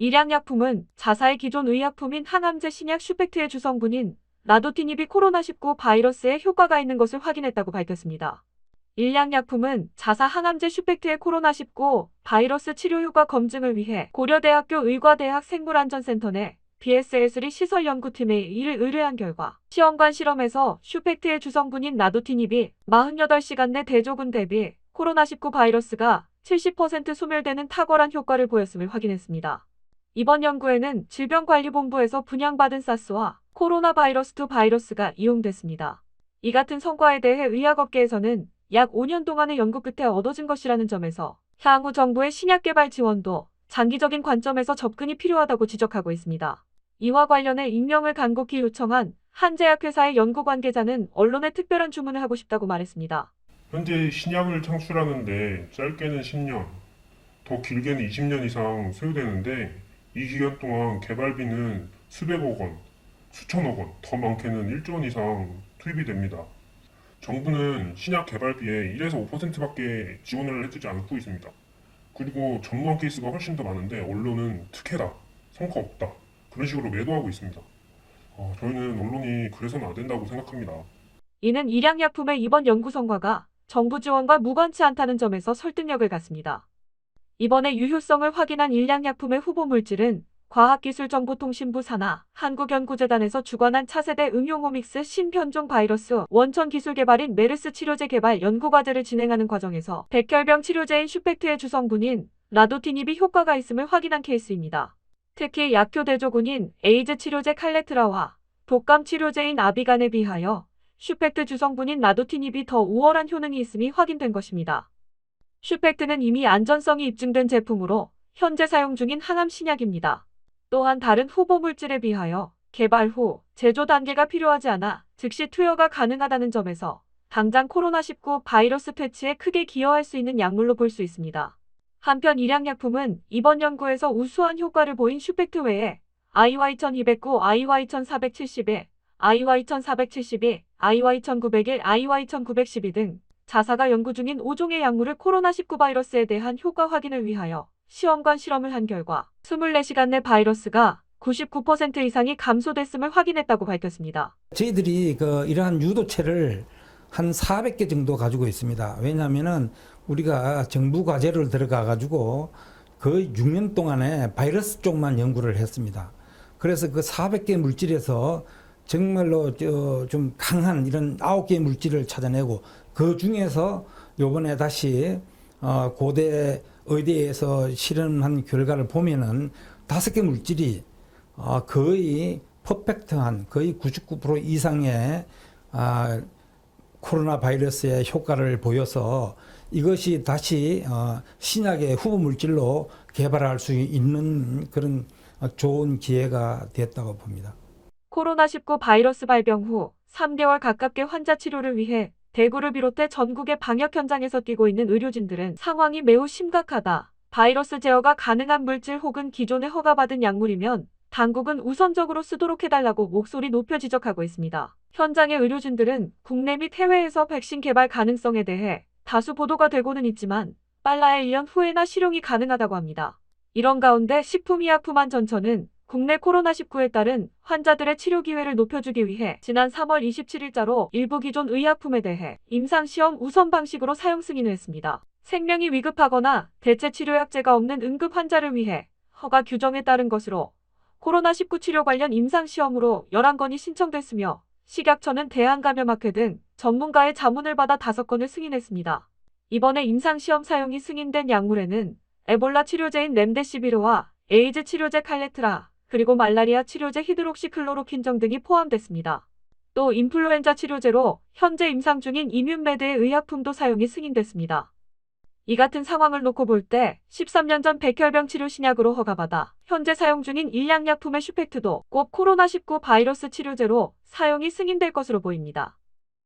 일양약품은 자사의 기존 의약품인 항암제 신약 슈펙트의 주성분인 라도티닙이 코로나19 바이러스에 효과가 있는 것을 확인했다고 밝혔습니다. 일양약품은 자사 항암제 슈펙트의 코로나19 바이러스 치료 효과 검증을 위해 고려대학교 의과대학 생물안전센터 내 BSL3 시설연구팀에 이를 의뢰한 결과 시험관 실험에서 슈펙트의 주성분인 라도티닙이 48시간 내 대조군 대비 코로나19 바이러스가 70% 소멸되는 탁월한 효과를 보였음을 확인했습니다. 이번 연구에는 질병관리본부에서 분양받은 사스와 코로나 바이러스2 바이러스가 이용됐습니다. 이 같은 성과에 대해 의학업계에서는 약 5년 동안의 연구 끝에 얻어진 것이라는 점에서 향후 정부의 신약 개발 지원도 장기적인 관점에서 접근이 필요하다고 지적하고 있습니다. 이와 관련해 익명을 간곡히 요청한 한 제약회사의 연구 관계자는 언론에 특별한 주문을 하고 싶다고 말했습니다. 현재 신약을 창출하는데 짧게는 10년, 더 길게는 20년 이상 소요되는데 이 기간 동안 개발비는 수백억 원, 수천억 원, 더 많게는 1조 원 이상 투입이 됩니다. 정부는 신약 개발비의 1에서 5%밖에 지원을 해주지 않고 있습니다. 그리고 전무한 케이스가 훨씬 더 많은데 언론은 특혜다, 성과 없다, 그런 식으로 매도하고 있습니다. 저희는 언론이 그래서는 안 된다고 생각합니다. 이는 일양약품의 이번 연구 성과가 정부 지원과 무관치 않다는 점에서 설득력을 갖습니다. 이번에 유효성을 확인한 일양약품의 후보 물질은 과학기술정보통신부 산하 한국연구재단에서 주관한 차세대 응용오믹스 신변종 바이러스 원천 기술 개발인 메르스 치료제 개발 연구과제를 진행하는 과정에서 백혈병 치료제인 슈펙트의 주성분인 라도티닙이 효과가 있음을 확인한 케이스입니다. 특히 약효 대조군인 에이즈 치료제 칼레트라와 독감 치료제인 아비간에 비하여 슈펙트 주성분인 라도티닙이 더 우월한 효능이 있음이 확인된 것입니다. 슈펙트는 이미 안전성이 입증된 제품으로 현재 사용 중인 항암 신약입니다. 또한 다른 후보 물질에 비하여 개발 후 제조 단계가 필요하지 않아 즉시 투여가 가능하다는 점에서 당장 코로나19 바이러스 퇴치에 크게 기여할 수 있는 약물로 볼 수 있습니다. 한편 일양약품은 이번 연구에서 우수한 효과를 보인 슈펙트 외에 IY1209, IY1471, IY1472, IY1901, IY1912 등 자사가 연구 중인 5종의 약물을 코로나19 바이러스에 대한 효과 확인을 위하여 시험관 실험을 한 결과 24시간 내 바이러스가 99% 이상이 감소됐음을 확인했다고 밝혔습니다. 저희들이 이러한 유도체를 한 400개 정도 가지고 있습니다. 왜냐하면은 우리가 정부 과제를 들어가 가지고 거의 6년 동안에 바이러스 쪽만 연구를 했습니다. 그래서 그 400개 물질에서 정말로 좀 강한 이런 9개의 물질을 찾아내고 그 중에서 요번에 다시 고대 의대에서 실험한 결과를 보면은 5개 물질이 거의 퍼펙트한 거의 99% 이상의 코로나 바이러스의 효과를 보여서 이것이 다시 신약의 후보 물질로 개발할 수 있는 그런 좋은 기회가 됐다고 봅니다. 코로나19 바이러스 발병 후 3개월 가깝게 환자 치료를 위해 대구를 비롯해 전국의 방역 현장에서 뛰고 있는 의료진들은 상황이 매우 심각하다. 바이러스 제어가 가능한 물질 혹은 기존에 허가받은 약물이면 당국은 우선적으로 쓰도록 해달라고 목소리 높여 지적하고 있습니다. 현장의 의료진들은 국내 및 해외에서 백신 개발 가능성에 대해 다수 보도가 되고는 있지만 빨라야 1년 후에나 실용이 가능하다고 합니다. 이런 가운데 식품의약품안전처는 국내 코로나19에 따른 환자들의 치료 기회를 높여주기 위해 지난 3월 27일자로 일부 기존 의약품에 대해 임상시험 우선 방식으로 사용 승인을 했습니다. 생명이 위급하거나 대체 치료약제가 없는 응급 환자를 위해 허가 규정에 따른 것으로 코로나19 치료 관련 임상시험으로 11건이 신청됐으며 식약처는 대한감염학회 등 전문가의 자문을 받아 5건을 승인했습니다. 이번에 임상시험 사용이 승인된 약물에는 에볼라 치료제인 렘데시비르와 에이즈 치료제 칼레트라, 그리고 말라리아 치료제 히드록시클로로퀸정 등이 포함됐습니다. 또 인플루엔자 치료제로 현재 임상 중인 이뮨메드의 의약품도 사용이 승인됐습니다. 이 같은 상황을 놓고 볼 때 13년 전 백혈병 치료 신약으로 허가받아 현재 사용 중인 일양약품의 슈펙트도 꼭 코로나19 바이러스 치료제로 사용이 승인될 것으로 보입니다.